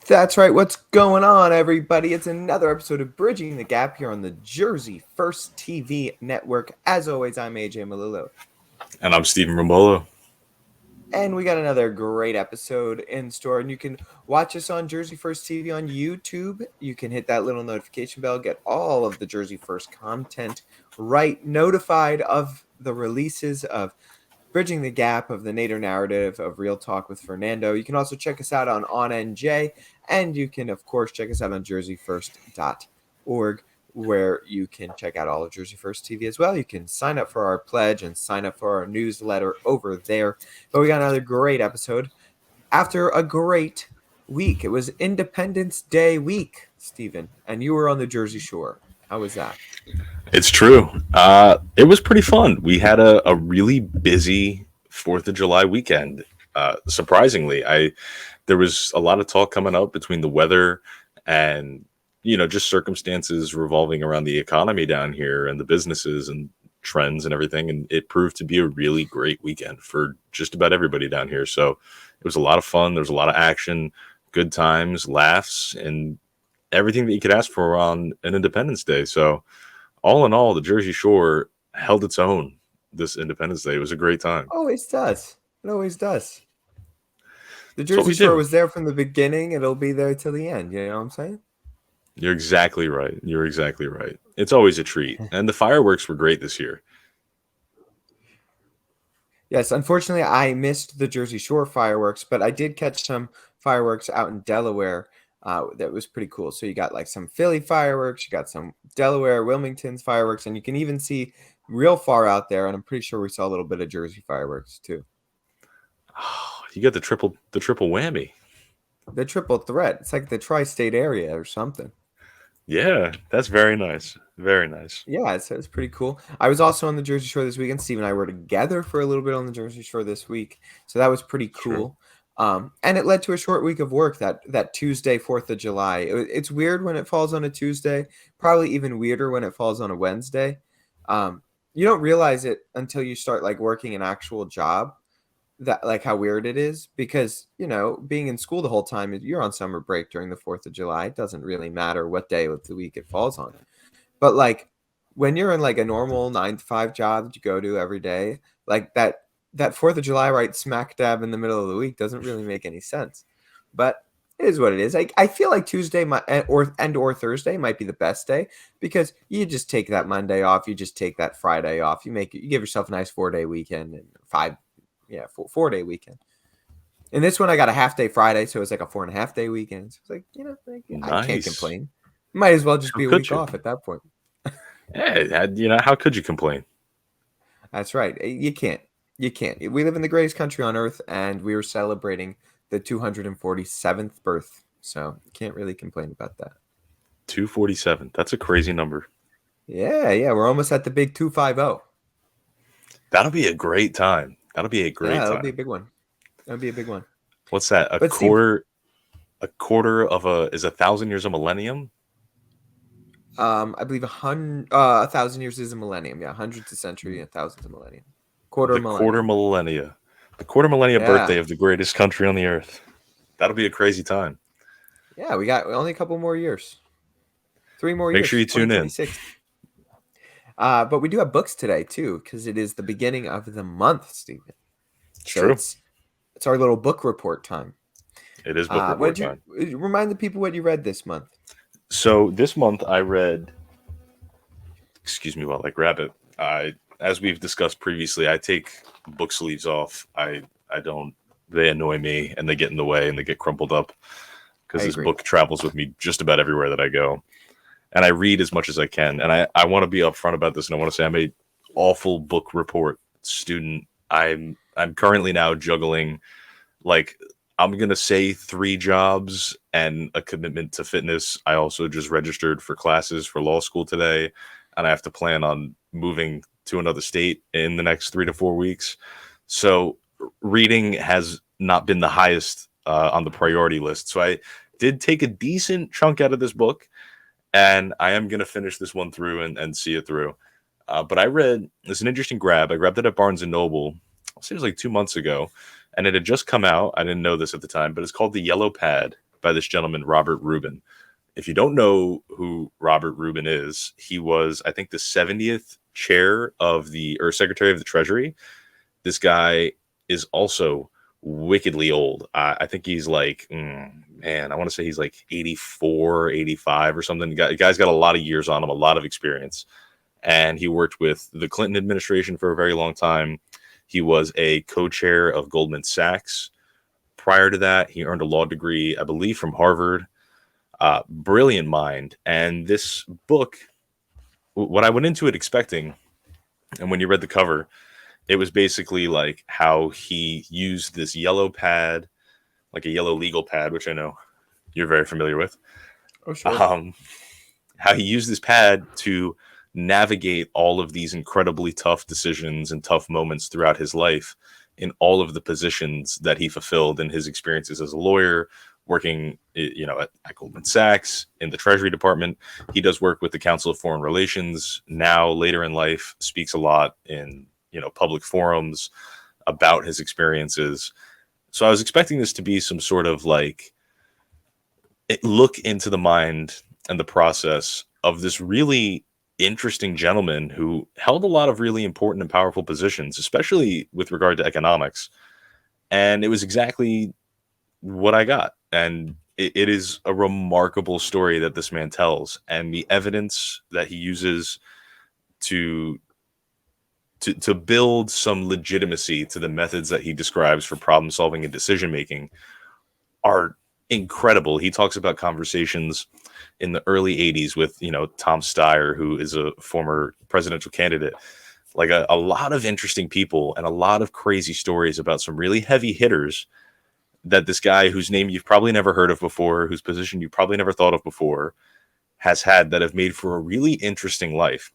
That's right. What's going on, everybody? It's another episode of Bridging the Gap here on the Jersey First TV network. As always, I'm AJ Malillo. And I'm Stephen Rombolo. And we got another great episode in store. And you can watch us on Jersey First TV on YouTube. You can hit that little notification bell, get all of the Jersey First content notified of the releases of Bridging the Gap, of the Nader narrative, of Real Talk with Fernando. You can also check us out on OnNJ, and you can, of course, check us out on jerseyfirst.org, where you can check out all of Jersey First TV as well. You can sign up for our pledge and sign up for our newsletter over there. But we got another great episode after a great week. It was Independence Day week, Stephen, and you were on the Jersey Shore. How was that? It's true. It was pretty fun. We had a really busy 4th of July weekend. Surprisingly, there was a lot of talk coming up between the weather and just circumstances revolving around the economy down here and the businesses and trends and everything. And it proved to be a really great weekend for just about everybody down here. So it was a lot of fun. There was a lot of action, good times, laughs, and everything that you could ask for on an Independence Day. So all in all, the Jersey Shore held its own this Independence Day. It was a great time. Always does. It always does. The That's what Jersey we Shore do. was there from the beginning. It'll be there till the end. You know what I'm saying? You're exactly right. You're exactly right. It's always a treat. And the fireworks were great this year. Yes, unfortunately, I missed the Jersey Shore fireworks, but I did catch some fireworks out in Delaware. That was pretty cool. So you got like some Philly fireworks, you got some Delaware, Wilmington's fireworks, and you can even see real far out there. And I'm pretty sure we saw a little bit of Jersey fireworks too. Oh, you got the triple whammy. The triple threat. It's like the tri-state area or something. Yeah, that's very nice. Very nice. Yeah, it's pretty cool. I was also on the Jersey Shore this weekend. Steve and I were together for a little bit on the Jersey Shore this week, so that was pretty True. cool. And it led to a short week of work that Tuesday, 4th of July. It's weird when it falls on a Tuesday. Probably even weirder when it falls on a Wednesday. You don't realize it until you start like working an actual job, that like how weird it is, because being in school the whole time, you're on summer break during the 4th of July. It doesn't really matter what day of the week it falls on. But like when you're in like a normal 9 to 5 job that you go to every day, like that 4th of July right smack dab in the middle of the week doesn't really make any sense. But it is what it is. I feel like Tuesday or Thursday might be the best day, because you just take that Monday off, you just take that Friday off, you give yourself a nice 4-day weekend, and 4-day weekend. And this one I got a half day Friday, so it's like a 4.5-day weekend. So it's like, I can't Nice. complain. Might as well just How be a could week you? off at that point. Yeah, how could you complain? That's right. You can't. You can't. We live in the greatest country on earth, and we are celebrating the 247th birth. So you can't really complain about that. 247. That's a crazy number. Yeah. We're almost at the big 250. That'll be a great time. That'll be a Yeah, great that'll be a time. big one. That'll be a big one. What's that? But Steve, A quarter of is 1,000 years a millennium? I believe 1,000 years is a millennium. Yeah, hundreds a century, and thousands a millennium. Quarter The quarter millennium. millennia. The quarter millennia Yeah. birthday of the greatest country on the earth. That'll be a crazy time. Yeah, we got only a couple more years. 3 more Make years. sure you tune in. 2026. But we do have books today too, because it is the beginning of the month, Stephen. It's So true. it's our little book report time. It is book What report did time. you remind the people what you read this month? So this month I read, excuse me while I grab it. As we've discussed previously, I take book sleeves off. I don't. They annoy me and they get in the way and they get crumpled up because I this agree. book travels with me just about everywhere that I go. And I read as much as I can. And I want to be upfront about this, and I want to say I'm a awful book report student. I'm currently now juggling, like, I'm gonna say 3 jobs and a commitment to fitness. I also just registered for classes for law school today, and I have to plan on moving to another state in the next 3 to 4 weeks. So reading has not been the highest on the priority list. So I did take a decent chunk out of this book, and I am going to finish this one through and see it through. But it's an interesting grab. I grabbed it at Barnes & Noble, I'll say it was like 2 months ago, and it had just come out. I didn't know this at the time, but it's called The Yellow Pad by this gentleman, Robert Rubin. If you don't know who Robert Rubin is, he was, I think, the 70th chair of or Secretary of the Treasury. This guy is also wickedly old. I think he's like, man, I want to say he's like 84, 85 or something. The guy's got a lot of years on him, a lot of experience. And he worked with the Clinton administration for a very long time. He was a co-chair of Goldman Sachs. Prior to that, he earned a law degree, I believe, from Harvard. Brilliant mind. And this book, what I went into it expecting, and when you read the cover, it was basically like how he used this yellow pad, like a yellow legal pad, which I know you're very familiar with. Oh, sure. How he used this pad to navigate all of these incredibly tough decisions and tough moments throughout his life in all of the positions that he fulfilled in his experiences as a lawyer, working, at Goldman Sachs, in the Treasury Department. He does work with the Council of Foreign Relations. Now, later in life, speaks a lot in, public forums about his experiences. So I was expecting this to be some sort of look into the mind and the process of this really interesting gentleman who held a lot of really important and powerful positions, especially with regard to economics. And it was exactly what I got. And it is a remarkable story that this man tells, and the evidence that he uses to build some legitimacy to the methods that he describes for problem solving and decision making are incredible. He talks about conversations in the early 80s with, Tom Steyer, who is a former presidential candidate, like a lot of interesting people and a lot of crazy stories about some really heavy hitters that this guy, whose name you've probably never heard of before, whose position you probably never thought of before, has had, that have made for a really interesting life.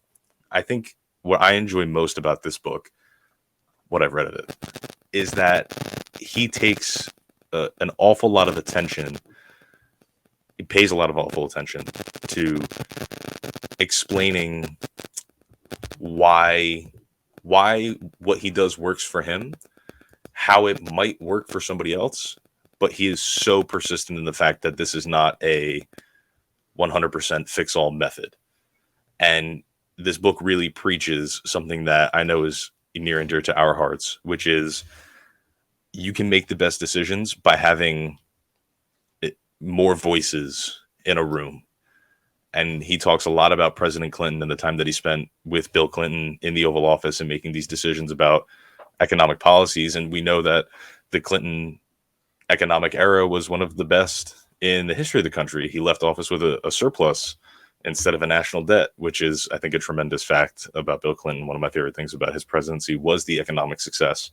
I think what I enjoy most about this book, what I've read of it, is that he takes an awful lot of attention. He pays a lot of awful attention to explaining why what he does works for him, how it might work for somebody else, but he is so persistent in the fact that this is not a 100% fix-all method. And this book really preaches something that I know is near and dear to our hearts, which is you can make the best decisions by having more voices in a room. And he talks a lot about President Clinton and the time that he spent with Bill Clinton in the Oval Office and making these decisions about economic policies. And we know that the Clinton economic era was one of the best in the history of the country. He left office with a surplus instead of a national debt, which is, I think, a tremendous fact about Bill Clinton. One of my favorite things about his presidency was the economic success.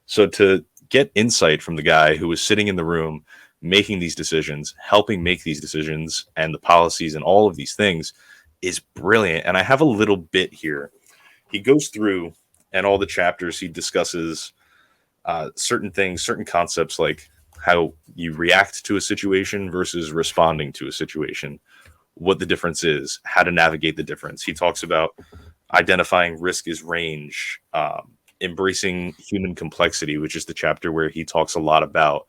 So to get insight from the guy who was sitting in the room making these decisions, helping make these decisions, and the policies and all of these things is brilliant. And I have a little bit here. He goes through, and all the chapters he discusses certain things, certain concepts, like how you react to a situation versus responding to a situation, what the difference is, how to navigate the difference. He talks about identifying risk as range, embracing human complexity, which is the chapter where he talks a lot about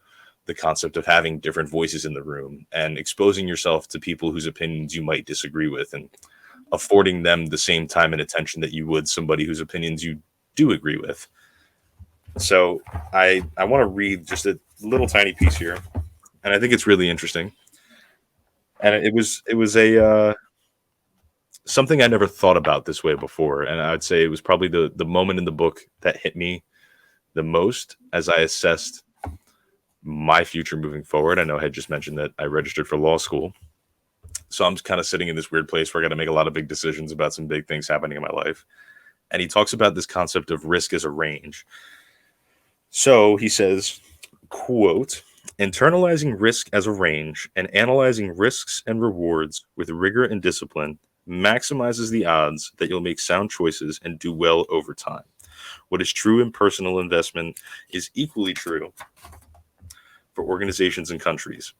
the concept of having different voices in the room and exposing yourself to people whose opinions you might disagree with and affording them the same time and attention that you would somebody whose opinions you do agree with. So I want to read just a little tiny piece here, and I think it's really interesting. And it was a something I never thought about this way before, and I'd say it was probably the moment in the book that hit me the most as I assessed my future moving forward. I know I had just mentioned that I registered for law school, so I'm kind of sitting in this weird place where I got to make a lot of big decisions about some big things happening in my life. And he talks about this concept of risk as a range. So he says, quote, "Internalizing risk as a range and analyzing risks and rewards with rigor and discipline maximizes the odds that you'll make sound choices and do well over time. What is true in personal investment is equally true for organizations and countries.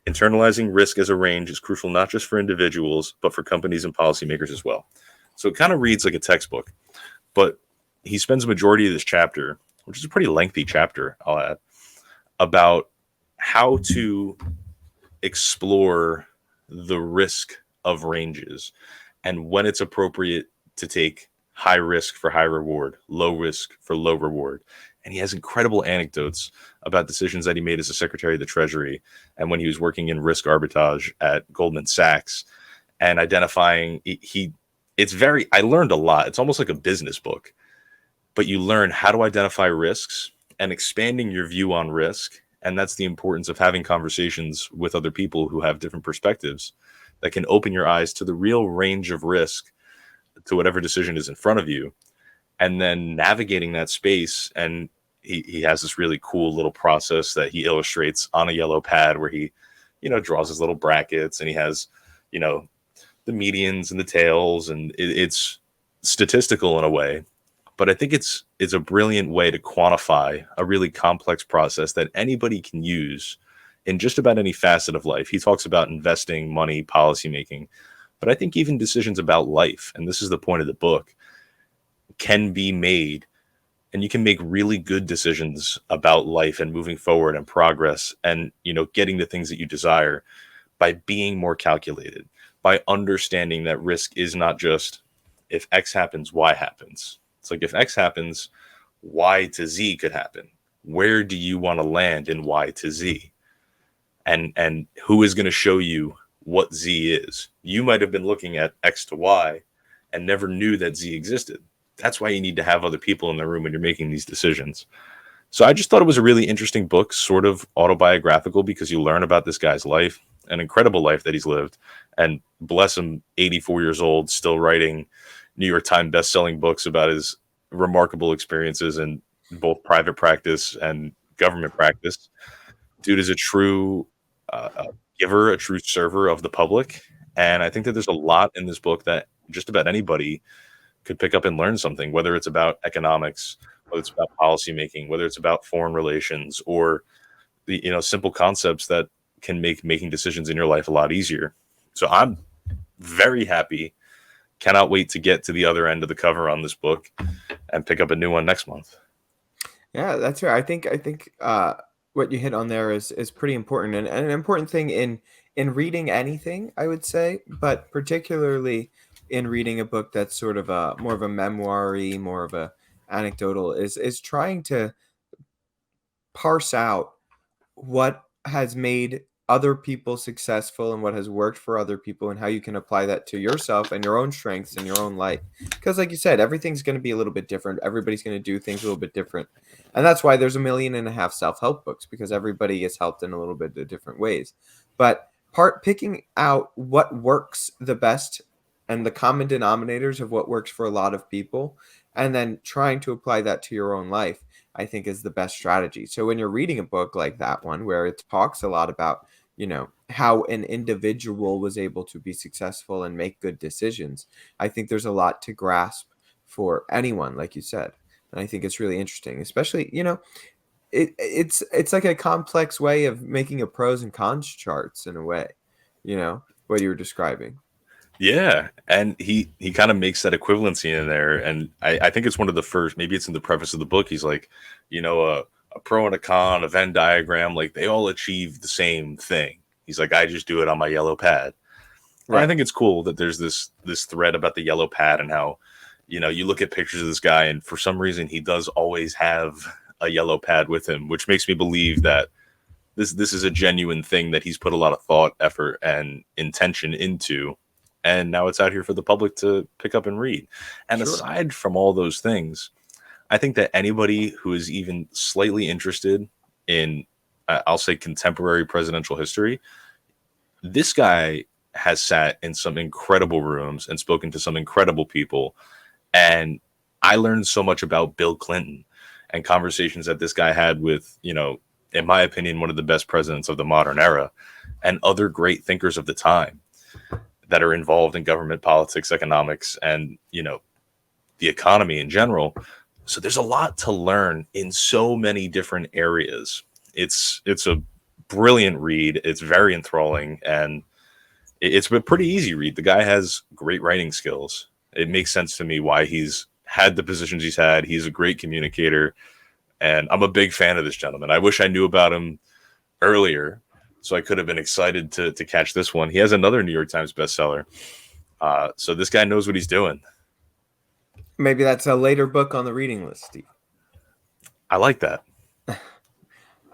Internalizing risk as a range is crucial not just for individuals, but for companies and policymakers as well." So it kind of reads like a textbook, but he spends a majority of this chapter, which is a pretty lengthy chapter, I'll add, about how to explore the risk of ranges and when it's appropriate to take high risk for high reward, low risk for low reward. And he has incredible anecdotes about decisions that he made as a Secretary of the Treasury and when he was working in risk arbitrage at Goldman Sachs and identifying I learned a lot. It's almost like a business book, but you learn how to identify risks and expanding your view on risk. And that's the importance of having conversations with other people who have different perspectives that can open your eyes to the real range of risk to whatever decision is in front of you. And then navigating that space. And he has this really cool little process that he illustrates on a yellow pad where he, draws his little brackets and he has, the medians and the tails, and it's statistical in a way. But I think it's a brilliant way to quantify a really complex process that anybody can use in just about any facet of life. He talks about investing, money, policymaking, but I think even decisions about life, and this is the point of the book, can be made, and you can make really good decisions about life and moving forward and progress and, getting the things that you desire by being more calculated, by understanding that risk is not just if X happens, Y happens. It's like if X happens, Y to Z could happen. Where do you want to land in Y to Z? And who is going to show you what Z is? You might have been looking at X to Y and never knew that Z existed. That's why you need to have other people in the room when you're making these decisions. So I just thought it was a really interesting book, sort of autobiographical, because you learn about this guy's life, an incredible life that he's lived. And bless him, 84 years old, still writing New York Times best-selling books about his remarkable experiences in both private practice and government practice. Dude is a true giver, a true server of the public. And I think that there's a lot in this book that just about anybody could pick up and learn something, whether it's about economics, whether it's about policymaking, whether it's about foreign relations, or the simple concepts that can make making decisions in your life a lot easier. So I'm very happy. Cannot wait to get to the other end of the cover on this book and pick up a new one next month. Yeah, that's right. I think what you hit on there is pretty important, and an important thing in reading anything, I would say, but particularly in reading a book that's sort of a more of a memoir-y, more of a anecdotal, is trying to parse out what has made other people successful and what has worked for other people and how you can apply that to yourself and your own strengths in your own life. Because like you said, everything's going to be a little bit different. Everybody's going to do things a little bit different. And that's why there's 1.5 million self-help books, because everybody gets helped in a little bit of different ways. But picking out what works the best and the common denominators of what works for a lot of people, and then trying to apply that to your own life, I think is the best strategy. So when you're reading a book like that one, where it talks a lot about, how an individual was able to be successful and make good decisions, I think there's a lot to grasp for anyone, like you said. And I think it's really interesting, especially, it's like a complex way of making a pros and cons charts in a way, what you were describing. Yeah, and he kind of makes that equivalency in there, and I think it's one of the first. Maybe it's in the preface of the book. He's like, a pro and a con, a Venn diagram, like they all achieve the same thing. He's like, I just do it on my yellow pad. Right. I think it's cool that there's this thread about the yellow pad and how, you look at pictures of this guy, and for some reason he does always have a yellow pad with him, which makes me believe that this is a genuine thing that he's put a lot of thought, effort, and intention into. And now it's out here for the public to pick up and read. And sure. Aside from all those things, I think that anybody who is even slightly interested in, I'll say, contemporary presidential history, this guy has sat in some incredible rooms and spoken to some incredible people. And I learned so much about Bill Clinton and conversations that this guy had with, in my opinion, one of the best presidents of the modern era and other great thinkers of the time that are involved in government, politics, economics, and, the economy in general. So there's a lot to learn in so many different areas. It's a brilliant read. It's very enthralling, and it's a pretty easy read. The guy has great writing skills. It makes sense to me why he's had the positions he's had. He's a great communicator, and I'm a big fan of this gentleman. I wish I knew about him earlier so I could have been excited to catch this one. He has another New York Times bestseller. So this guy knows what he's doing. Maybe that's a later book on the reading list, Steve. I like that.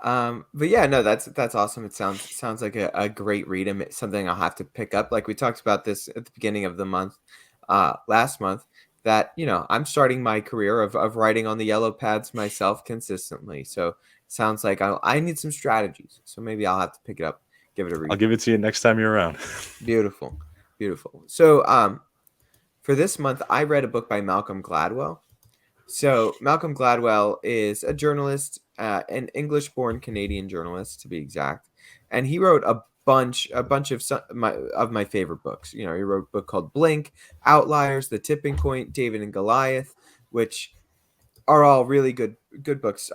But yeah, no, that's awesome. It sounds like a great read, and it's something I'll have to pick up. Like we talked about this at the beginning of the month, last month, that I'm starting my career of writing on the yellow pads myself consistently. So sounds like I need some strategies. So maybe I'll have to pick it up, give it a read. I'll give it to you next time you're around. Beautiful, beautiful. So for this month, I read a book by Malcolm Gladwell. So Malcolm Gladwell is a journalist, an English-born Canadian journalist to be exact, and he wrote a bunch of my favorite books. He wrote a book called Blink, Outliers, The Tipping Point, David and Goliath, which are all really good books.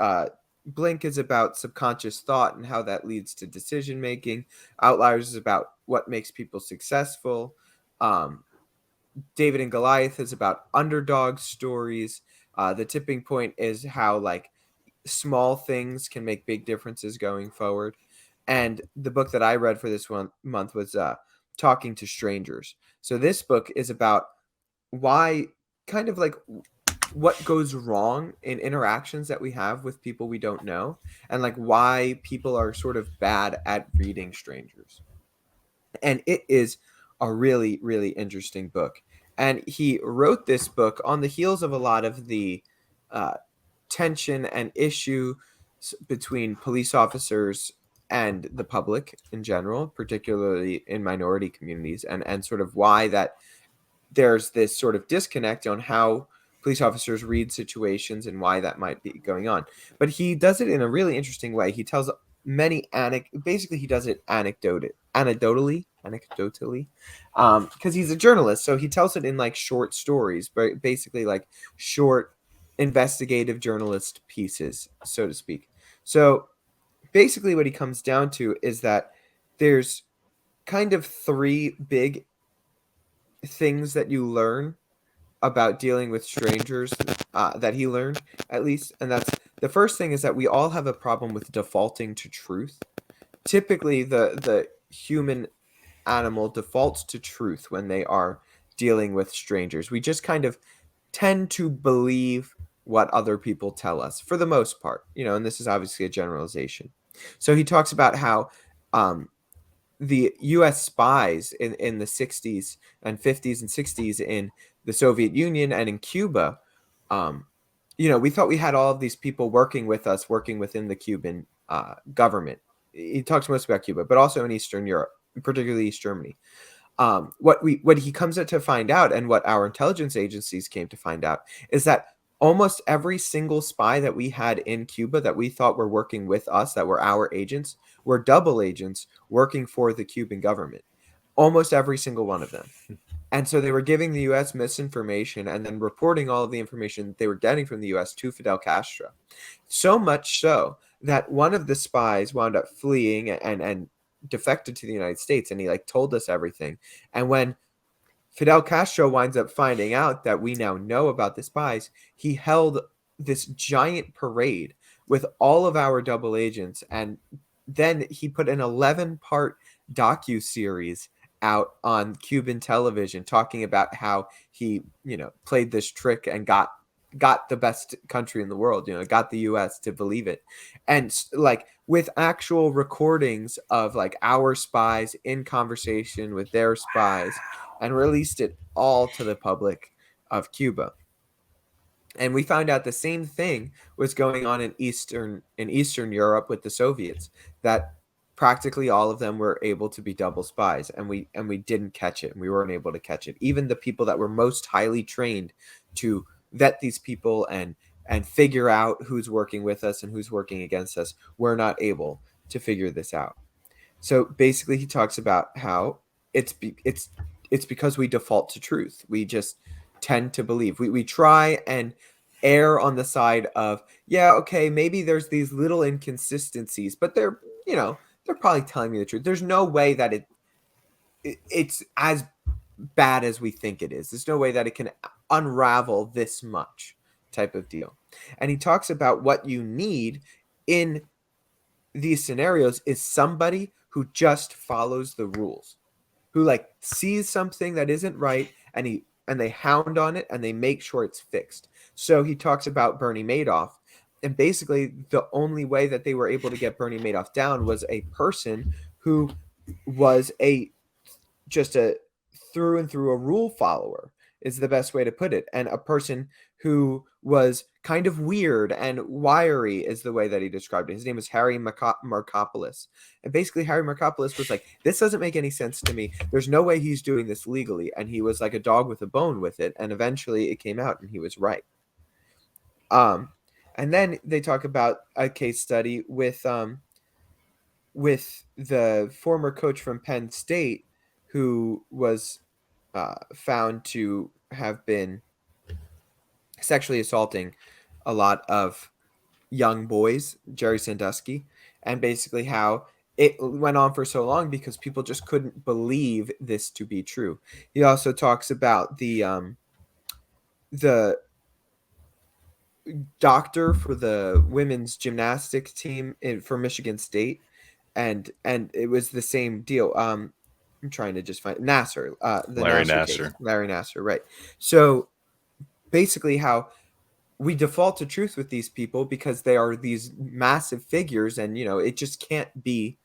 Blink is about subconscious thought and how that leads to decision making. Outliers is about what makes people successful. David and Goliath is about underdog stories. The Tipping Point is how like small things can make big differences going forward. And the book that I read for this one month was Talking to Strangers. So this book is about why, kind of like what goes wrong in interactions that we have with people we don't know, and like why people are sort of bad at reading strangers. And it is a really, really interesting book. And he wrote this book on the heels of a lot of the tension and issue between police officers and the public in general, particularly in minority communities, and sort of why that there's this sort of disconnect on how police officers read situations and why that might be going on. But he does it in a really interesting way. He tells many basically he does it anecdotally, because he's a journalist, so he tells it in like short stories, but basically like short investigative journalist pieces, so to speak. So basically what he comes down to is that there's kind of three big things that you learn about dealing with strangers, that he learned at least. And that's, the first thing is that we all have a problem with defaulting to truth. Typically the human animal defaults to truth when they are dealing with strangers. We just kind of tend to believe what other people tell us for the most part, and this is obviously a generalization. So he talks about how the US spies in the 60s and 50s and 60s in the Soviet Union and in Cuba, we thought we had all of these people working with us, working within the Cuban government. He talks most about Cuba, but also in Eastern Europe, particularly East Germany. What he comes to find out, and what our intelligence agencies came to find out, is that almost every single spy that we had in Cuba that we thought were working with us, that were our agents, were double agents working for the Cuban government. Almost every single one of them. And so they were giving the U.S. misinformation and then reporting all of the information they were getting from the U.S. to Fidel Castro. So much so that one of the spies wound up fleeing and defected to the United States, and he like told us everything. And when Fidel Castro winds up finding out that we now know about the spies, he held this giant parade with all of our double agents, and then he put an 11-part docu-series out on Cuban television talking about how he, played this trick and got the best country in the world, got the US to believe it. And like with actual recordings of like our spies in conversation with their spies, and released it all to the public of Cuba. And we found out the same thing was going on in Eastern Europe with the Soviets, that practically all of them were able to be double spies, and we didn't catch it, and we weren't able to catch it. Even the people that were most highly trained to vet these people and figure out who's working with us and who's working against us were not able to figure this out. So basically he talks about how it's because we default to truth. We just tend to believe. We try and err on the side of, yeah, okay, maybe there's these little inconsistencies, but they're probably telling me the truth. There's no way that it's as bad as we think it is. There's no way that it can unravel this much, type of deal. And he talks about what you need in these scenarios is somebody who just follows the rules, who like sees something that isn't right and they hound on it and they make sure it's fixed. So he talks about Bernie Madoff, and basically the only way that they were able to get Bernie Madoff down was a person who was a just a through and through a rule follower, is the best way to put it, and a person who was kind of weird and wiry is the way that he described it. His name was Harry Markopolis, and basically Harry Markopolis was like, this doesn't make any sense to me, there's no way he's doing this legally, and he was like a dog with a bone with it, and eventually it came out and he was right. And then they talk about a case study with the former coach from Penn State who was found to have been sexually assaulting a lot of young boys, Jerry Sandusky, and basically how it went on for so long because people just couldn't believe this to be true. He also talks about the doctor for the women's gymnastics team for Michigan State, and it was the same deal. I'm trying to just find Nassar, the Larry Nassar Nassar. case. Larry Nassar, right? So basically, how we default to truth with these people because they are these massive figures, and it just can't be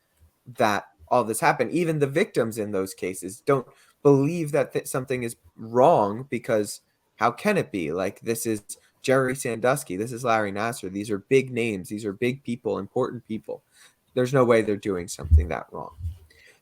that all this happened. Even the victims in those cases don't believe that something is wrong because how can it be? Like, this is Jerry Sandusky, this is Larry Nassar. These are big names. These are big people, important people. There's no way they're doing something that wrong.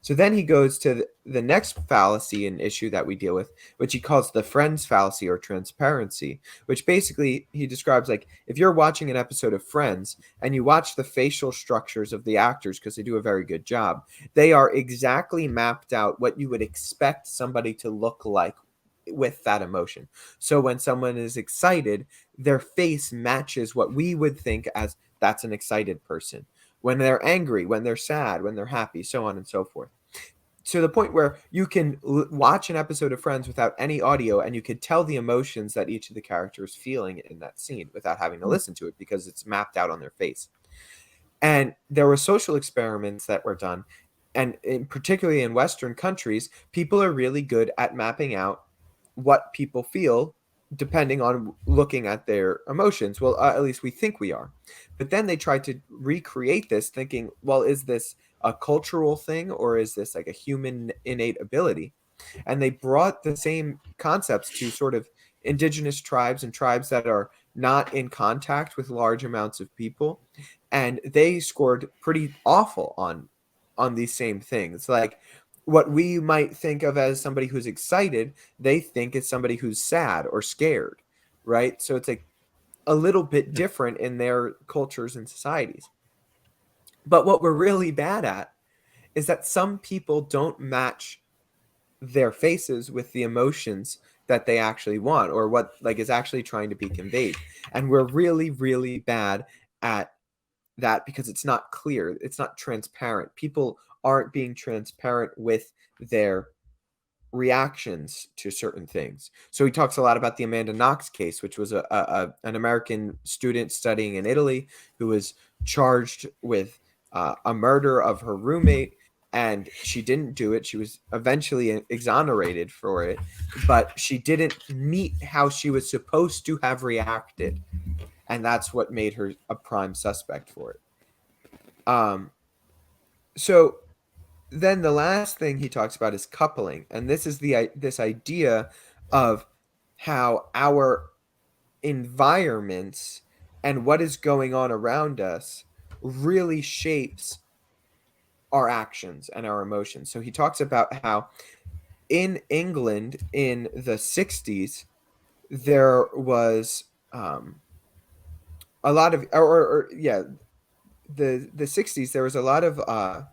So then he goes to the next fallacy and issue that we deal with, which he calls the friends fallacy or transparency, which basically he describes like if you're watching an episode of Friends and you watch the facial structures of the actors because they do a very good job, they are exactly mapped out what you would expect somebody to look like with that emotion. So when someone is excited, their face matches what we would think as that's an excited person. When they're angry, when they're sad, when they're happy, so on and so forth. To the point where you can watch an episode of Friends without any audio and you can tell the emotions that each of the characters is feeling in that scene without having to listen to it because it's mapped out on their face. And there were social experiments that were done, and particularly in Western countries, people are really good at mapping out what people feel depending on looking at their emotions. Well, at least we think we are. But then they tried to recreate this thinking, well, is this a cultural thing or is this like a human innate ability? And they brought the same concepts to sort of indigenous tribes and tribes that are not in contact with large amounts of people. And they scored pretty awful on these same things. Like, what we might think of as somebody who's excited, they think it's somebody who's sad or scared, right? So it's like a little bit different in their cultures and societies. But what we're really bad at is that some people don't match their faces with the emotions that they actually want or what like is actually trying to be conveyed. And we're really, really bad at that because it's not clear. It's not transparent. People aren't being transparent with their reactions to certain things. So he talks a lot about the Amanda Knox case, which was an American student studying in Italy who was charged with a murder of her roommate, and she didn't do it. She was eventually exonerated for it, but she didn't meet how she was supposed to have reacted, and that's what made her a prime suspect for it. So then the last thing he talks about is coupling, and this is this idea of how our environments and what is going on around us really shapes our actions and our emotions. So he talks about how in England in the 60s there was a lot of the 60s there was a lot of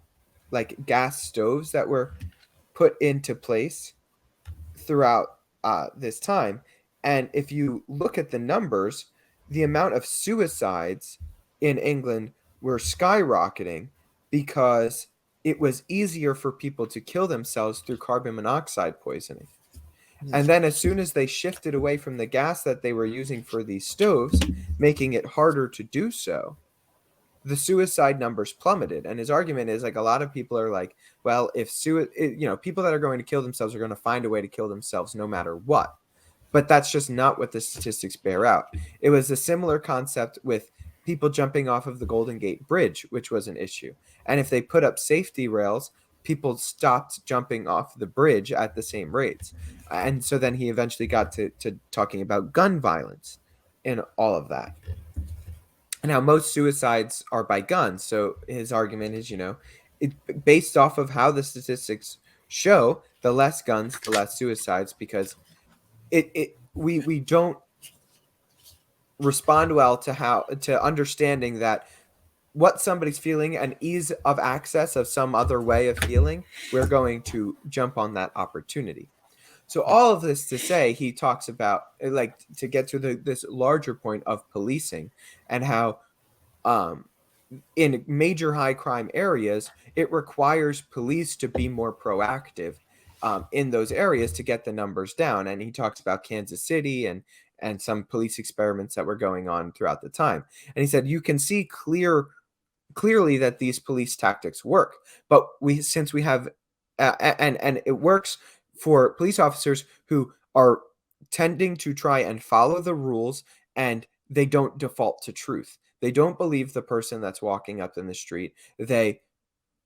like gas stoves that were put into place throughout this time. And if you look at the numbers, the amount of suicides in England were skyrocketing because it was easier for people to kill themselves through carbon monoxide poisoning. And then as soon as they shifted away from the gas that they were using for these stoves, making it harder to do so, the suicide numbers plummeted. And his argument is like a lot of people are like, well, if people that are going to kill themselves are going to find a way to kill themselves no matter what. But that's just not what the statistics bear out. It was a similar concept with people jumping off of the Golden Gate Bridge, which was an issue. And if they put up safety rails, people stopped jumping off the bridge at the same rates. And so then he eventually got to talking about gun violence and all of that. Now, most suicides are by guns. So his argument is, based off of how the statistics show, the less guns, the less suicides, because we don't respond well to understanding that what somebody's feeling and ease of access of some other way of feeling, we're going to jump on that opportunity. So all of this to say, he talks about, like, to get to this larger point of policing and how in major high crime areas, it requires police to be more proactive in those areas to get the numbers down. And he talks about Kansas City and some police experiments that were going on throughout the time. And he said, you can see clearly that these police tactics work, but since we have and it works for police officers who are tending to try and follow the rules, and they don't default to truth. They don't believe the person that's walking up in the street. They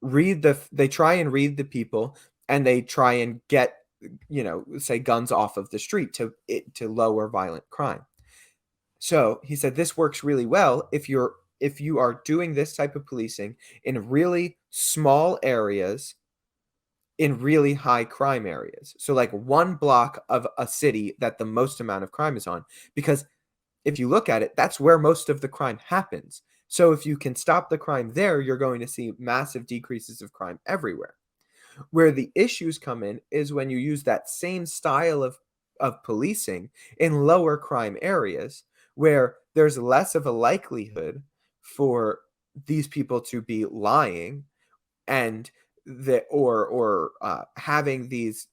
try and read the people, and they try and get, say, guns off of the street to lower violent crime. So he said this works really well if you are doing this type of policing in really small areas, in really high crime areas. So like one block of a city that the most amount of crime is on, because if you look at it, that's where most of the crime happens. So if you can stop the crime there, you're going to see massive decreases of crime everywhere. Where the issues come in is when you use that same style of policing in lower crime areas, where there's less of a likelihood for these people to be lying and having these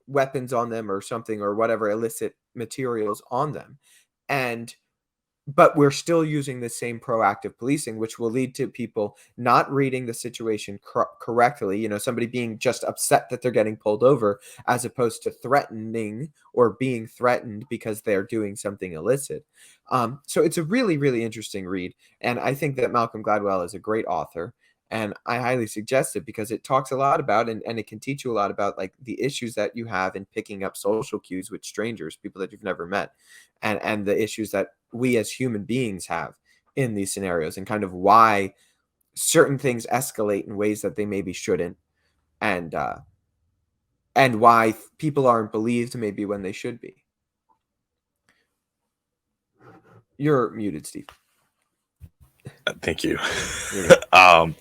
weapons on them or something, or whatever illicit materials on them. But we're still using the same proactive policing, which will lead to people not reading the situation correctly. Somebody being just upset that they're getting pulled over, as opposed to threatening or being threatened because they're doing something illicit. So it's a really, really interesting read. And I think that Malcolm Gladwell is a great author. And I highly suggest it because it talks a lot about, and it can teach you a lot about, like, the issues that you have in picking up social cues with strangers, people that you've never met, and the issues that we as human beings have in these scenarios, and kind of why certain things escalate in ways that they maybe shouldn't, and why people aren't believed maybe when they should be. You're muted, Steve. Thank you. I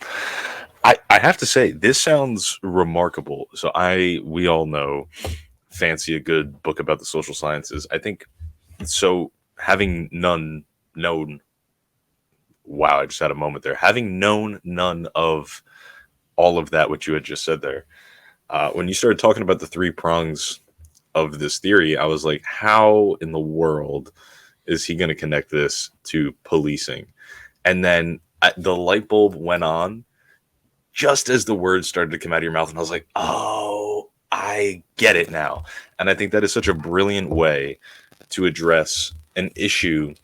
have to say, this sounds remarkable. So we all know, fancy a good book about the social sciences. I think so. Having known, wow, I just had a moment there. Having known none of all of that, what you had just said there, when you started talking about the three prongs of this theory, I was like, how in the world is he going to connect this to policing? And then the light bulb went on just as the words started to come out of your mouth. And I was like, oh, I get it now. And I think that is such a brilliant way to address an issue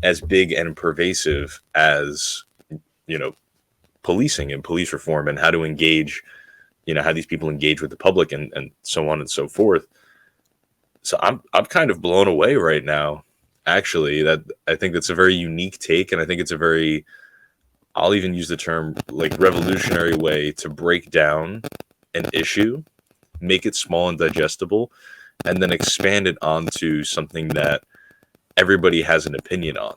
as big and pervasive as, policing and police reform, and how to engage, how these people engage with the public, and so on and so forth. So I'm kind of blown away right now. Actually, that I think that's a very unique take, and I think it's a very, I'll even use the term, like, revolutionary way to break down an issue, make it small and digestible, and then expand it onto something that everybody has an opinion on.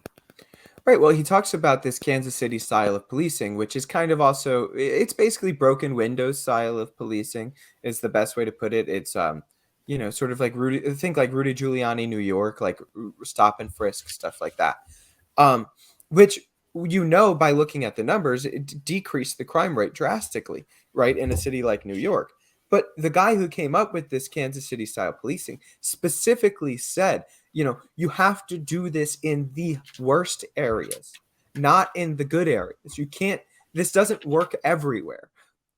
Right. Well, he talks about this Kansas City style of policing, which is kind of also, it's basically broken windows style of policing is the best way to put it. It's sort of like Rudy Giuliani, New York, like stop and frisk, stuff like that. Which, by looking at the numbers, it decreased the crime rate drastically, right, in a city like New York. But the guy who came up with this Kansas City style policing specifically said, you have to do this in the worst areas, not in the good areas. You can't. This doesn't work everywhere.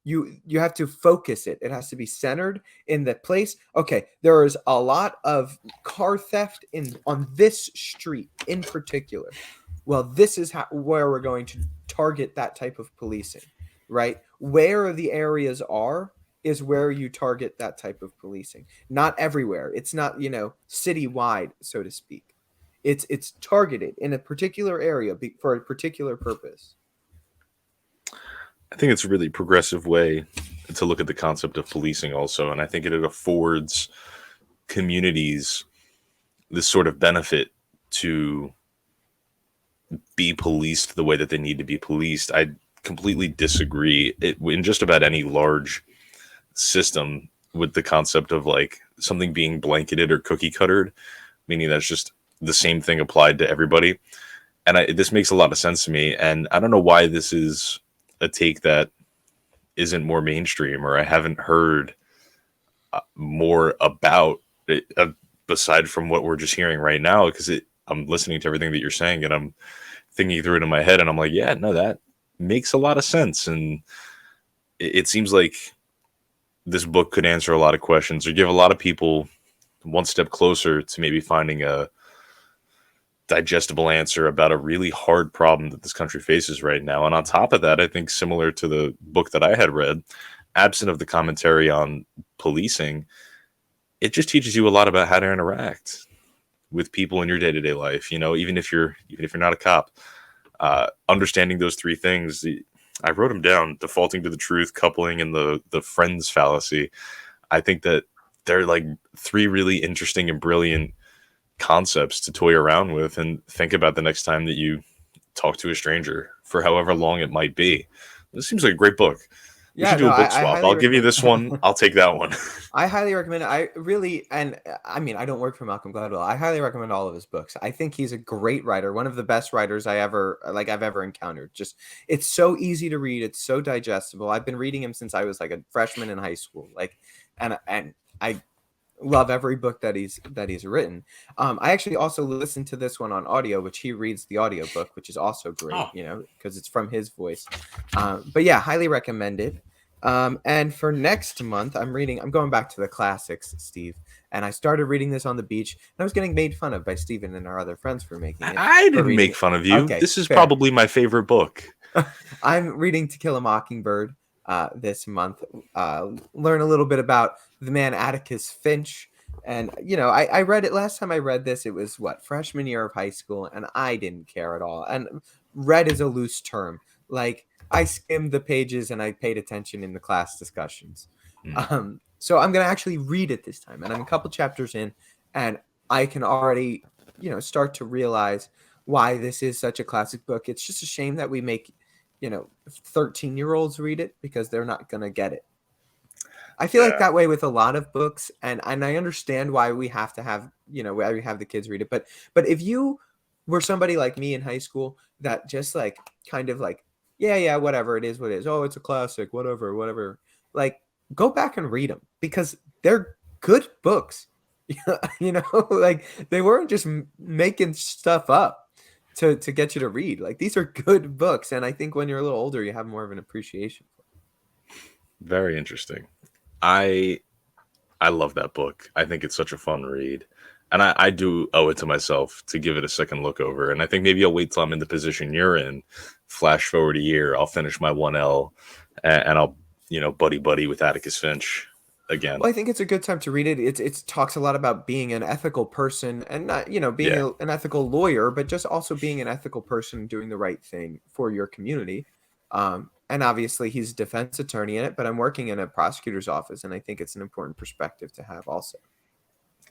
You have to focus it. It has to be centered in the place. Okay, there is a lot of car theft in on this street in particular. Well, this is where we're going to target that type of policing, right? Where the areas are is where you target that type of policing. Not everywhere. It's not, citywide, so to speak. It's targeted in a particular area for a particular purpose. I think it's a really progressive way to look at the concept of policing also, and I think it affords communities this sort of benefit to be policed the way that they need to be policed. I completely disagree in just about any large system with the concept of like something being blanketed or cookie cuttered, meaning that's just the same thing applied to everybody. And this makes a lot of sense to me. And I don't know why this is a take that isn't more mainstream, or I haven't heard more about it aside from what we're just hearing right now, because I'm listening to everything that you're saying and I'm thinking through it in my head and I'm like, yeah, no, that makes a lot of sense. And it seems like this book could answer a lot of questions or give a lot of people one step closer to maybe finding a digestible answer about a really hard problem that this country faces right now. And on top of that, I think similar to the book that I had read, absent of the commentary on policing, it just teaches you a lot about how to interact with people in your day-to-day life. Even if you're not a cop, understanding those three things. I wrote them down: defaulting to the truth, coupling, and the friends fallacy. I think that they're like three really interesting and brilliant concepts to toy around with and think about the next time that you talk to a stranger for however long it might be. This seems like a great book. We should do a book swap. I'll give you this one. I'll take that one. I highly recommend it. I don't work for Malcolm Gladwell. I highly recommend all of his books. I think he's a great writer, one of the best writers I've ever encountered. Just, it's so easy to read. It's so digestible. I've been reading him since I was like a freshman in high school. And I love every book that he's written. I actually also listened to this one on audio, which he reads the audiobook, which is also great, because it's from his voice. But yeah, highly recommend it. And for next month, I'm going back to the classics, Steve. And I started reading this on the beach, and I was getting made fun of by Steven and our other friends for making it. I didn't make fun of you. Okay, this is fair. Probably my favorite book. I'm reading To Kill a Mockingbird this month. Learn a little bit about the man Atticus Finch. And, I read it last time I read this. It was freshman year of high school, and I didn't care at all. And read is a loose term. Like, I skimmed the pages and I paid attention in the class discussions. So I'm going to actually read it this time. And I'm a couple chapters in, and I can already, start to realize why this is such a classic book. It's just a shame that we make, 13-year-olds read it, because they're not going to get it. I feel like that way with a lot of books, and I understand why we have to have, why we have the kids read it. But if you were somebody like me in high school that just yeah, whatever, it is what it is. Oh, it's a classic, whatever. Like, go back and read them, because they're good books. Like, they weren't just making stuff up to get you to read. Like, these are good books, and I think when you're a little older, you have more of an appreciation for it. Very interesting. I love that book. I think it's such a fun read. And I do owe it to myself to give it a second look over. And I think maybe I'll wait till I'm in the position you're in. Flash forward a year, I'll finish my 1L, and I'll, buddy with Atticus Finch again. Well, I think it's a good time to read it. It talks a lot about being an ethical person, and not, being an ethical lawyer, but just also being an ethical person doing the right thing for your community. And obviously he's a defense attorney in it, but I'm working in a prosecutor's office, and I think it's an important perspective to have also.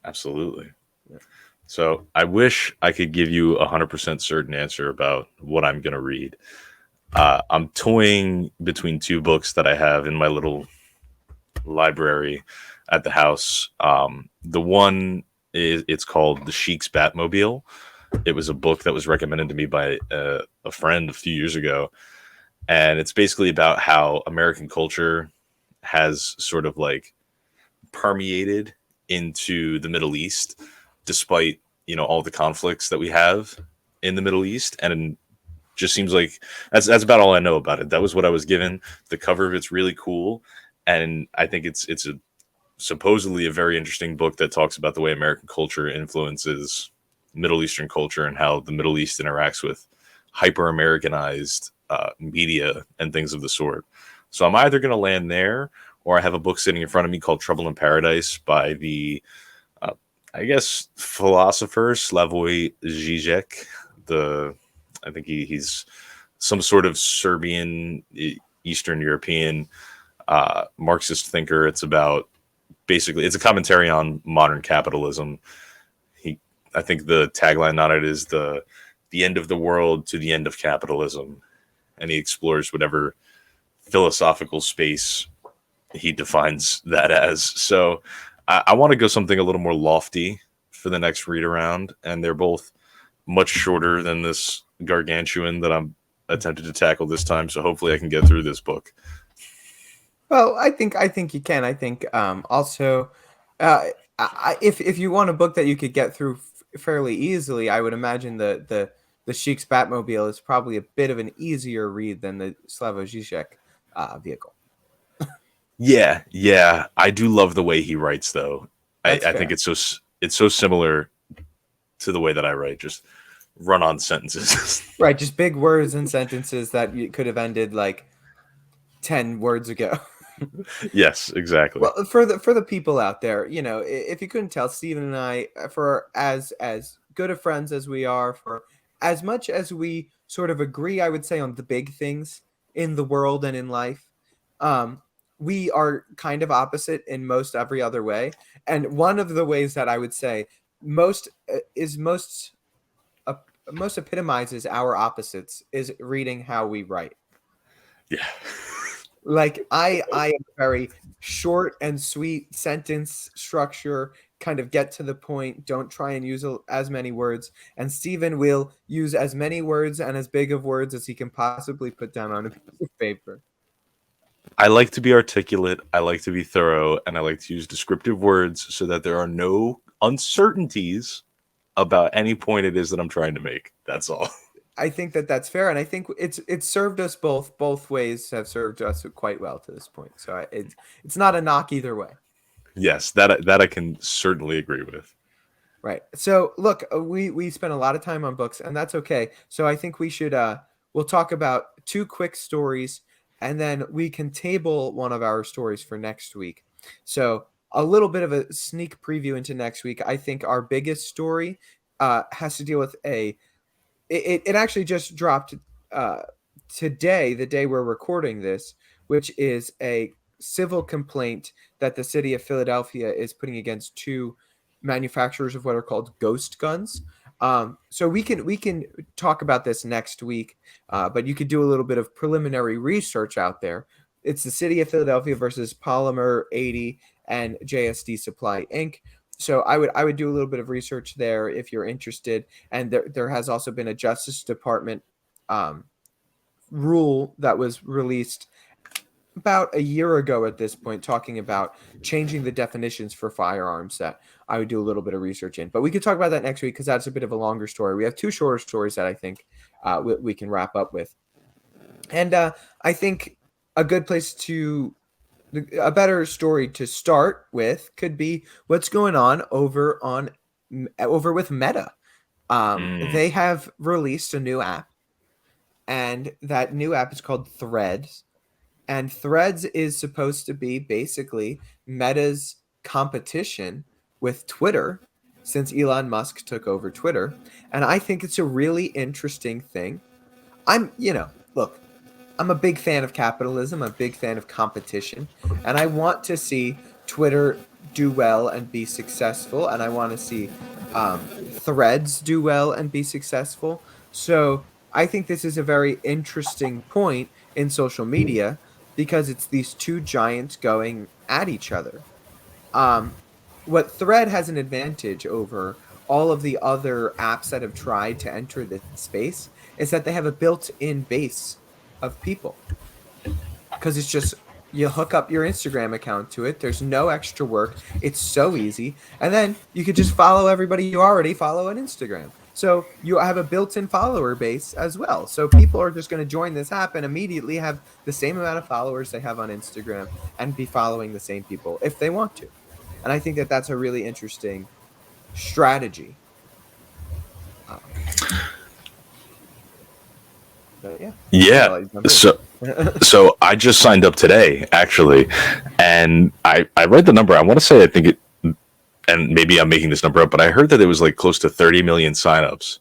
Absolutely. Yeah. So I wish I could give you 100% certain answer about what I'm going to read. I'm toying between two books that I have in my little library at the house. The one it's called The Sheik's Batmobile. It was a book that was recommended to me by a friend a few years ago. And it's basically about how American culture has sort of permeated into the Middle East, despite, all the conflicts that we have in the Middle East. And Just seems like that's about all I know about it. That was what I was given. The cover of it's really cool, and I think it's a supposedly a very interesting book that talks about the way American culture influences Middle Eastern culture and how the Middle East interacts with hyper Americanized media and things of the sort. So I'm either going to land there, or I have a book sitting in front of me called Trouble in Paradise by the I guess philosopher Slavoj Žižek. I think he's some sort of Serbian, Eastern European Marxist thinker. It's about basically it's a commentary on modern capitalism. I think the tagline on it is the end of the world to the end of capitalism, and he explores whatever philosophical space he defines that as. So I want to go something a little more lofty for the next read around, and they're both much shorter than this gargantuan that I'm attempted to tackle this time. So hopefully I can get through this book. Well, I think you can. I think also, if you want a book that you could get through fairly easily, I would imagine the Sheik's Batmobile is probably a bit of an easier read than the Slavoj Žižek vehicle. Yeah, I do love the way he writes, though. I think it's so similar to the way that I write, just run-on sentences. Right, just big words and sentences that you could have ended like 10 words ago. Yes, exactly. Well, for the people out there, if you couldn't tell, Steven and I, for as good of friends as we are, for as much as we sort of agree, I would say, on the big things in the world and in life, we are kind of opposite in most every other way. And one of the ways that I would say most epitomizes our opposites is reading how we write. Yeah. Like I am very short and sweet sentence structure, kind of get to the point, don't try and use as many words. And Steven will use as many words and as big of words as he can possibly put down on a piece of paper. I like to be articulate, I like to be thorough, and I like to use descriptive words so that there are no uncertainties about any point it is that I'm trying to make. That's all. I think that's fair, and I think it's served us both ways have served us quite well to this point. So it's not a knock either way. Yes, that I can certainly agree with. Right. So look, we spent a lot of time on books, and that's okay. So I think we should we'll talk about 2 quick stories, and then we can table one of our stories for next week. So a little bit of a sneak preview into next week. I think our biggest story has to deal with it actually just dropped today, the day we're recording this, which is a civil complaint that the city of Philadelphia is putting against 2 manufacturers of what are called ghost guns. So we can talk about this next week, but you could do a little bit of preliminary research out there. It's the city of Philadelphia versus Polymer 80 and JSD Supply Inc. So I would do a little bit of research there if you're interested. And there has also been a Justice Department rule that was released about a year ago at this point, talking about changing the definitions for firearms that I would do a little bit of research in. But we could talk about that next week because that's a bit of a longer story. We have 2 shorter stories that I think we can wrap up with. And I think a better story to start with could be what's going on over with Meta. They have released a new app, and that new app is called Threads. And Threads is supposed to be basically Meta's competition with Twitter since Elon Musk took over Twitter. And I think it's a really interesting thing. Look, I'm a big fan of capitalism. I'm a big fan of competition. And I want to see Twitter do well and be successful. And I want to see Threads do well and be successful. So I think this is a very interesting point in social media because it's these 2 giants going at each other. What Thread has an advantage over all of the other apps that have tried to enter this space is that they have a built-in base of people, because it's just you hook up your Instagram account to it. There's no extra work. It's so easy. And then you could just follow everybody you already follow on Instagram. So you have a built-in follower base as well. So people are just going to join this app and immediately have the same amount of followers they have on Instagram and be following the same people if they want to. And I think that that's a really interesting strategy. But yeah. Yeah. So I just signed up today, actually, and I read the number. I want to say I think it, and maybe I'm making this number up, but I heard that it was like close to 30 million signups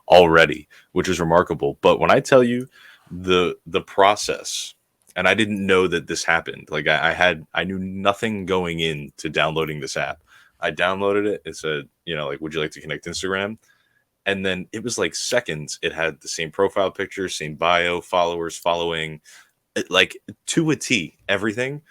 already, which is remarkable. But when I tell you the process, and I didn't know that this happened. Like I knew nothing going into downloading this app. I downloaded it. It said, like, would you like to connect Instagram? And then it was like seconds. It had the same profile picture, same bio, followers, following, like to a T, everything.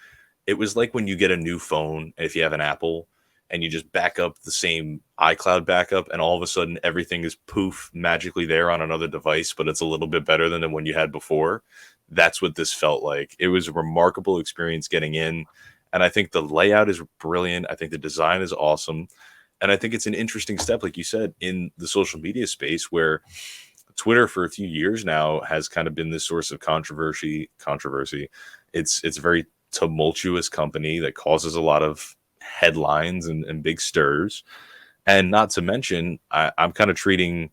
It was like when you get a new phone, if you have an Apple, and you just back up the same iCloud backup, and all of a sudden everything is poof magically there on another device, but it's a little bit better than the one you had before. That's what this felt like. It was a remarkable experience getting in. And I think the layout is brilliant. I think the design is awesome. And I think it's an interesting step, like you said, in the social media space where Twitter for a few years now has kind of been this source of controversy. It's a very tumultuous company that causes a lot of headlines and big stirs. And not to mention, I'm kind of treating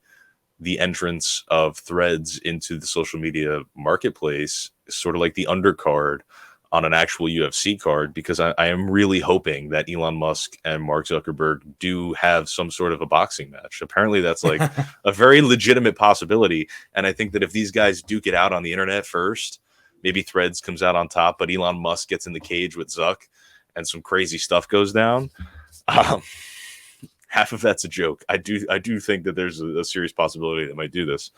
the entrance of Threads into the social media marketplace sort of like the undercard on an actual UFC card, because I am really hoping that Elon Musk and Mark Zuckerberg do have some sort of a boxing match. Apparently that's like a very legitimate possibility. And I think that if these guys duke it out on the internet first, maybe Threads comes out on top, but Elon Musk gets in the cage with Zuck and some crazy stuff goes down. Half of that's a joke. I do think that there's a serious possibility that might do this.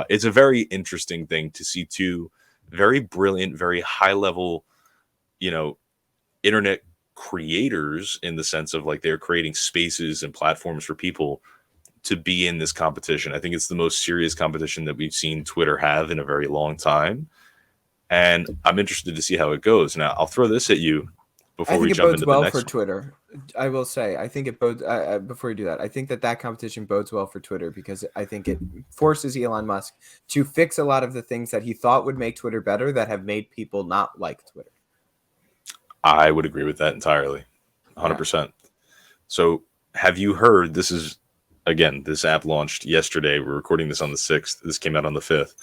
It's a very interesting thing to see two very brilliant, very high level, internet creators, in the sense of like they're creating spaces and platforms for people to be in this competition. I think it's the most serious competition that we've seen Twitter have in a very long time. And I'm interested to see how it goes. Now, I'll throw this at you before we jump into the next for one. Twitter. I will say, I think it bodes. Before you do that, I think that competition bodes well for Twitter, because I think it forces Elon Musk to fix a lot of the things that he thought would make Twitter better that have made people not like Twitter. I would agree with that entirely, 100%. Yeah. So, have you heard? This is, again, this app launched yesterday. We're recording this on the 6th. This came out on the 5th.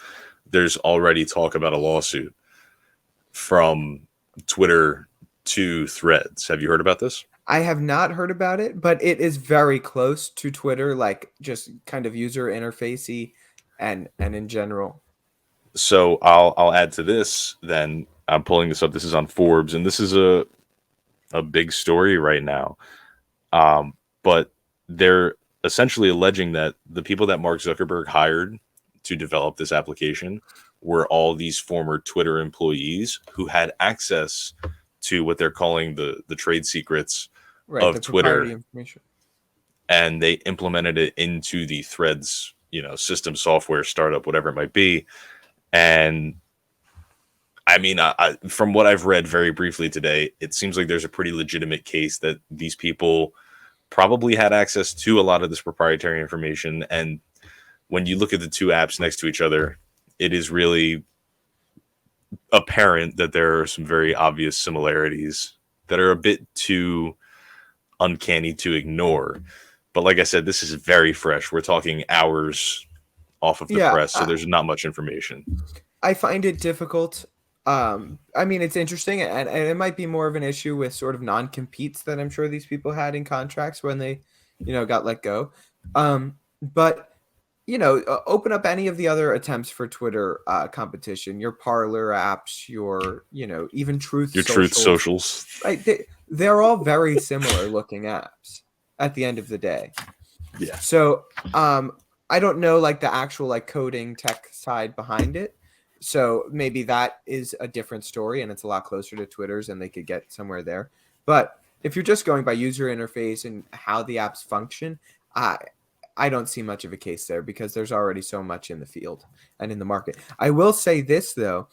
There's already talk about a lawsuit from Twitter to Threads. Have you heard about this? I have not heard about it, but it is very close to Twitter, like just kind of user interfacey and in general. So I'll add to this then. I'm pulling this up. This is on Forbes, and this is a big story right now. But they're essentially alleging that the people that Mark Zuckerberg hired to develop this application were all these former Twitter employees who had access to what they're calling the trade secrets of Twitter, and they implemented it into the Threads, system, software, startup, whatever it might be. And I mean, from what I've read very briefly today, it seems like there's a pretty legitimate case that these people probably had access to a lot of this proprietary information. And when you look at the two apps next to each other, it is really apparent that there are some very obvious similarities that are a bit too uncanny to ignore. But like I said, this is very fresh. We're talking hours off of the press, so there's not much information. I find it difficult. I mean, it's interesting, and it might be more of an issue with sort of non-competes that I'm sure these people had in contracts when they, got let go. But open up any of the other attempts for Twitter competition, your Parler apps, your, even Truth Socials. Right. They're all very similar looking apps at the end of the day. Yeah. So I don't know like the actual like coding tech side behind it. So maybe that is a different story and it's a lot closer to Twitter's and they could get somewhere there. But if you're just going by user interface and how the apps function, I don't see much of a case there because there's already so much in the field and in the market. I will say this though,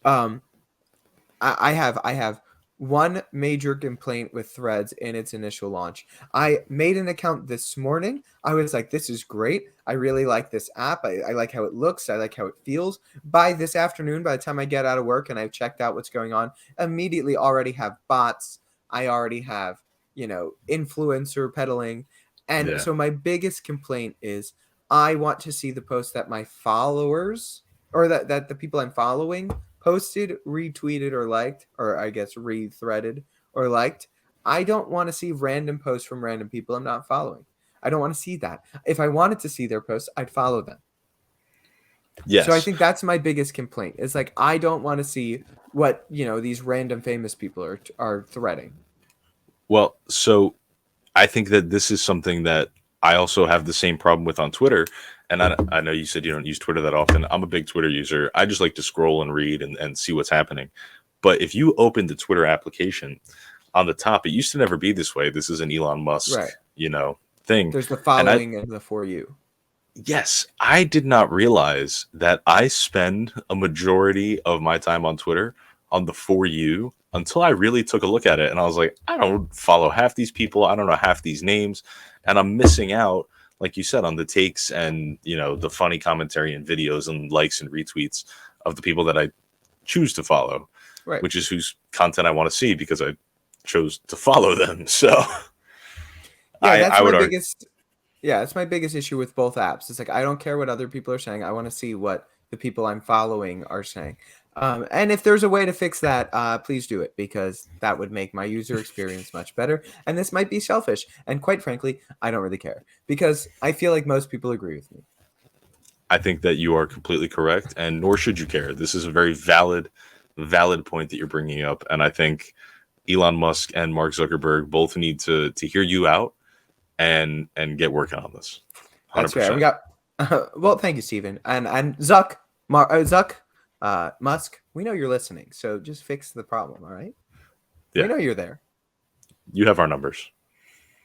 I have one major complaint with Threads in its initial launch. I made an account this morning. I was like, this is great. I really like this app. I like how it looks. I like how it feels. By this afternoon, by the time I get out of work and I've checked out what's going on, immediately already have bots. I already have, influencer peddling. And Yeah. so my biggest complaint is I want to see the post that my followers or that the people I'm following posted, retweeted, or liked, or I guess rethreaded or liked. I don't want to see random posts from random people I'm not following. I don't want to see that. If I wanted to see their posts, I'd follow them. Yes. So I think that's my biggest complaint. Is like I don't want to see what these random famous people are threading. Well, so I think that this is something that I also have the same problem with on Twitter. And I know you said you don't use Twitter that often. I'm a big Twitter user. I just like to scroll and read and see what's happening. But if you open the Twitter application on the top, it used to never be this way. This is an Elon Musk, Right. Thing. There's the following and the for you. Yes, I did not realize that I spend a majority of my time on Twitter on the for you until I really took a look at it. And I was like, I don't follow half these people. I don't know half these names. And I'm missing out, like you said, on the takes and, the funny commentary and videos and likes and retweets of the people that I choose to follow, Right. which is whose content I want to see because I chose to follow them. So Yeah, I would argue. That's my biggest issue with both apps. It's like I don't care what other people are saying. I want to see what the people I'm following are saying. And if there's a way to fix that, please do it because that would make my user experience much better. And this might be selfish. And quite frankly, I don't really care because I feel like most people agree with me. I think that you are completely correct, and nor should you care. This is a very valid point that you're bringing up, and I think Elon Musk and Mark Zuckerberg both need to hear you out and get working on this. 100%. That's fair. We got well, thank you, Steven. And Zuck, Musk, we know you're listening, so just fix the problem, all right? Yeah. We know you're there. You have our numbers.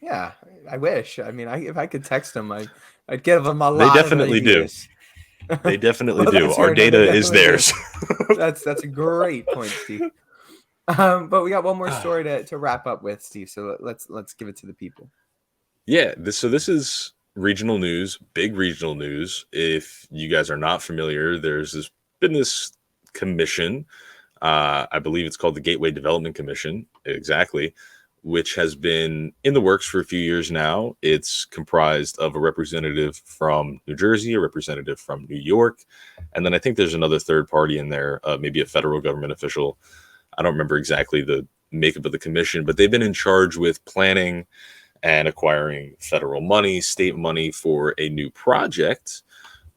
Yeah, I wish. I mean, if I could text them, I'd give them a lot. They definitely do. They definitely do. Our data is theirs. That's a great point, Steve. But we got one more story to wrap up with, Steve. So let's give it to the people. Yeah. This is regional news, big regional news. If you guys are not familiar, there's been this commission. I believe it's called the Gateway Development Commission. Exactly. Which has been in the works for a few years now. It's comprised of a representative from New Jersey, a representative from New York, and then I think there's another third party in there, maybe a federal government official. I don't remember exactly the makeup of the commission, but they've been in charge with planning and acquiring federal money, state money for a new project,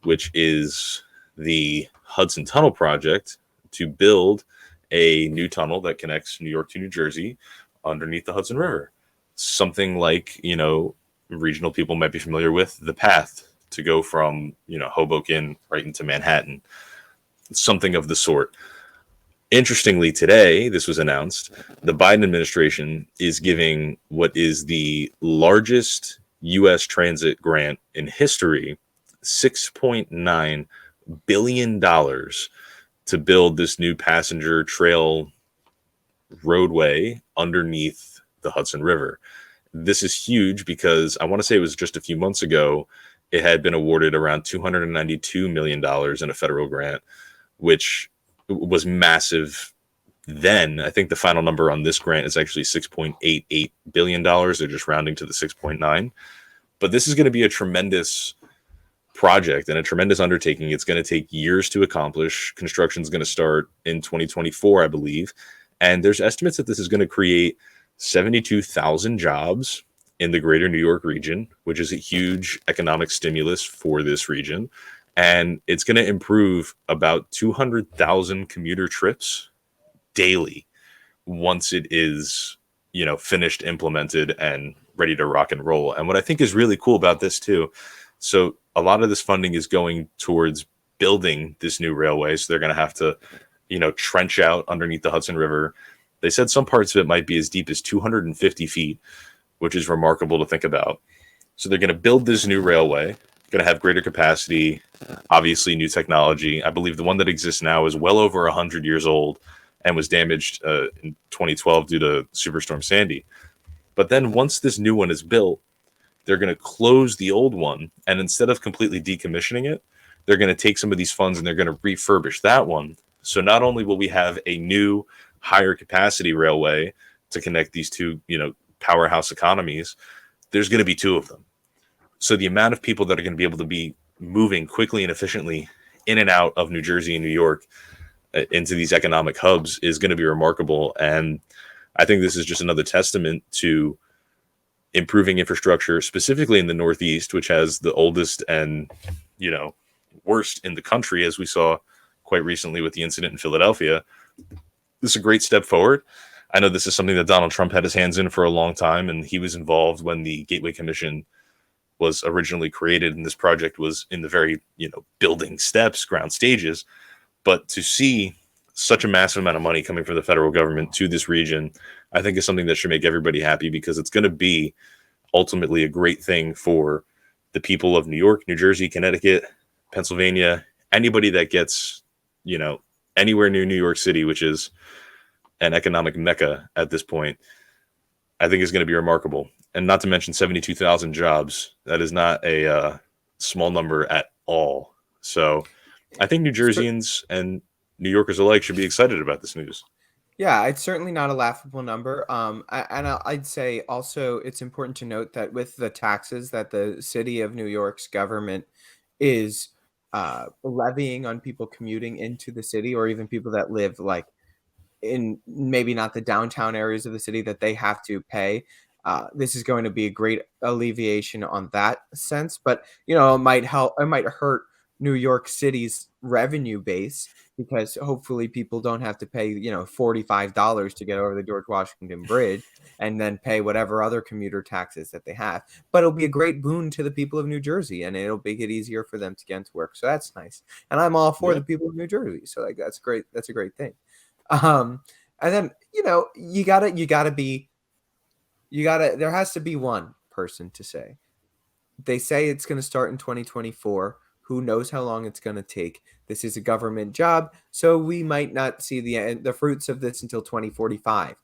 which is the Hudson Tunnel Project, to build a new tunnel that connects New York to New Jersey underneath the Hudson River. Something like, regional people might be familiar with the path to go from, Hoboken right into Manhattan. Something of the sort. Interestingly, today, this was announced, the Biden administration is giving what is the largest U.S. transit grant in history, $6.9 billion to build this new passenger trail roadway underneath the Hudson River. This is huge because I want to say it was just a few months ago, it had been awarded around $292 million in a federal grant, which was massive then. I think the final number on this grant is actually $6.88 billion. They're just rounding to the 6.9. But this is going to be a tremendous project and a tremendous undertaking. It's going to take years to accomplish. Construction is going to start in 2024, I believe. And there's estimates that this is going to create 72,000 jobs in the greater New York region, which is a huge economic stimulus for this region. And it's going to improve about 200,000 commuter trips daily once it is, finished, implemented, and ready to rock and roll. And what I think is really cool about this too, so a lot of this funding is going towards building this new railway. So they're going to have to trench out underneath the Hudson River. They said some parts of it might be as deep as 250 feet, which is remarkable to think about. So they're going to build this new railway, going to have greater capacity, obviously new technology. I believe the one that exists now is well over 100 years old. and was damaged in 2012 due to Superstorm Sandy. But then once this new one is built, they're going to close the old one, and instead of completely decommissioning it, they're going to take some of these funds and they're going to refurbish that one. So not only will we have a new higher capacity railway to connect these two, powerhouse economies, there's going to be two of them. So the amount of people that are going to be able to be moving quickly and efficiently in and out of New Jersey and New York into these economic hubs is going to be remarkable. And I think this is just another testament to improving infrastructure, specifically in the Northeast, which has the oldest and, worst in the country, as we saw quite recently with the incident in Philadelphia. This is a great step forward. I know this is something that Donald Trump had his hands in for a long time, and he was involved when the Gateway Commission was originally created, and this project was in the very, building steps, ground stages. But to see such a massive amount of money coming from the federal government to this region, I think is something that should make everybody happy, because it's going to be ultimately a great thing for the people of New York, New Jersey, Connecticut, Pennsylvania, anybody that gets, anywhere near New York City, which is an economic mecca at this point, I think is going to be remarkable. And not to mention 72,000 jobs. That is not a small number at all. So I think New Jerseyans and New Yorkers alike should be excited about this news. Yeah, it's certainly not a laughable number. I'd say also it's important to note that with the taxes that the city of New York's government is levying on people commuting into the city, or even people that live like in maybe not the downtown areas of the city that they have to pay. This is going to be a great alleviation on that sense, but it might help. It might hurt New York City's revenue base, because hopefully people don't have to pay $45 to get over the George Washington Bridge and then pay whatever other commuter taxes that they have. But it'll be a great boon to the people of New Jersey, and it'll make it easier for them to get into work. So that's nice, and I'm all for the people of New Jersey. So that's great. That's a great thing. And then there has to be one person to say. They say it's going to start in 2024. Who knows how long it's going to take? This is a government job, so we might not see the fruits of this until 2045,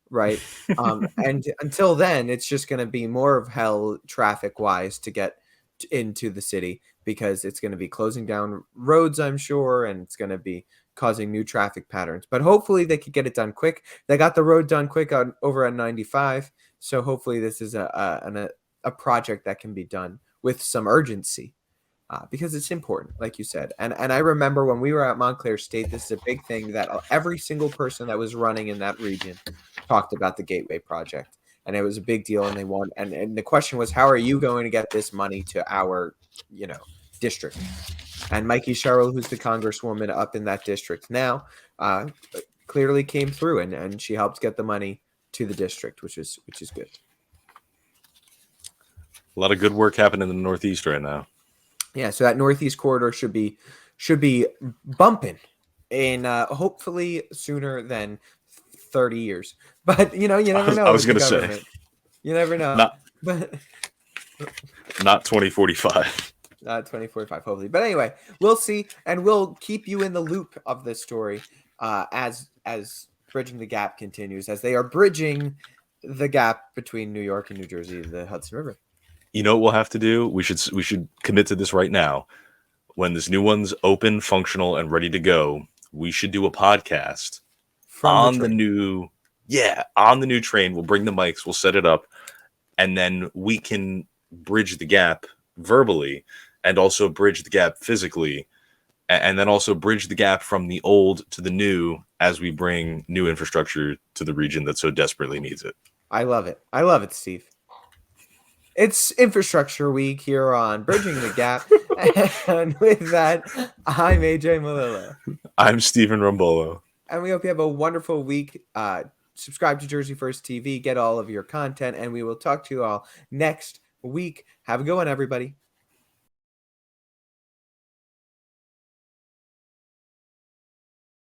right? And until then, it's just going to be more of hell traffic-wise to get into the city, because it's going to be closing down roads, I'm sure, and it's going to be causing new traffic patterns. But hopefully they could get it done quick. They got the road done quick over on 95, so hopefully this is a project that can be done with some urgency. Because it's important, like you said. And I remember when we were at Montclair State, this is a big thing that every single person that was running in that region talked about the Gateway Project. And it was a big deal, and they won. And the question was, how are you going to get this money to our, district? And Mikey Sherrill, who's the congresswoman up in that district now, clearly came through, and she helped get the money to the district, which is good. A lot of good work happening in the Northeast right now. Yeah, so that Northeast corridor should be bumping in hopefully sooner than 30 years. But you never know. I was going to say, you never know. Not 2045. Not 2045, hopefully. But anyway, we'll see, and we'll keep you in the loop of this story as Bridging the Gap continues, as they are bridging the gap between New York and New Jersey and the Hudson River. You know what we'll have to do? We should commit to this right now. When this new one's open, functional, and ready to go, we should do a podcast on the new train. We'll bring the mics, we'll set it up, and then we can bridge the gap verbally, and also bridge the gap physically, and then also bridge the gap from the old to the new as we bring new infrastructure to the region that so desperately needs it. I love it. I love it, Steve. It's Infrastructure Week here on Bridging the Gap. And with that, I'm AJ Malillo. I'm Stephen Rombolo. And we hope you have a wonderful week. Subscribe to Jersey First TV. Get all of your content. And we will talk to you all next week. Have a good one, everybody.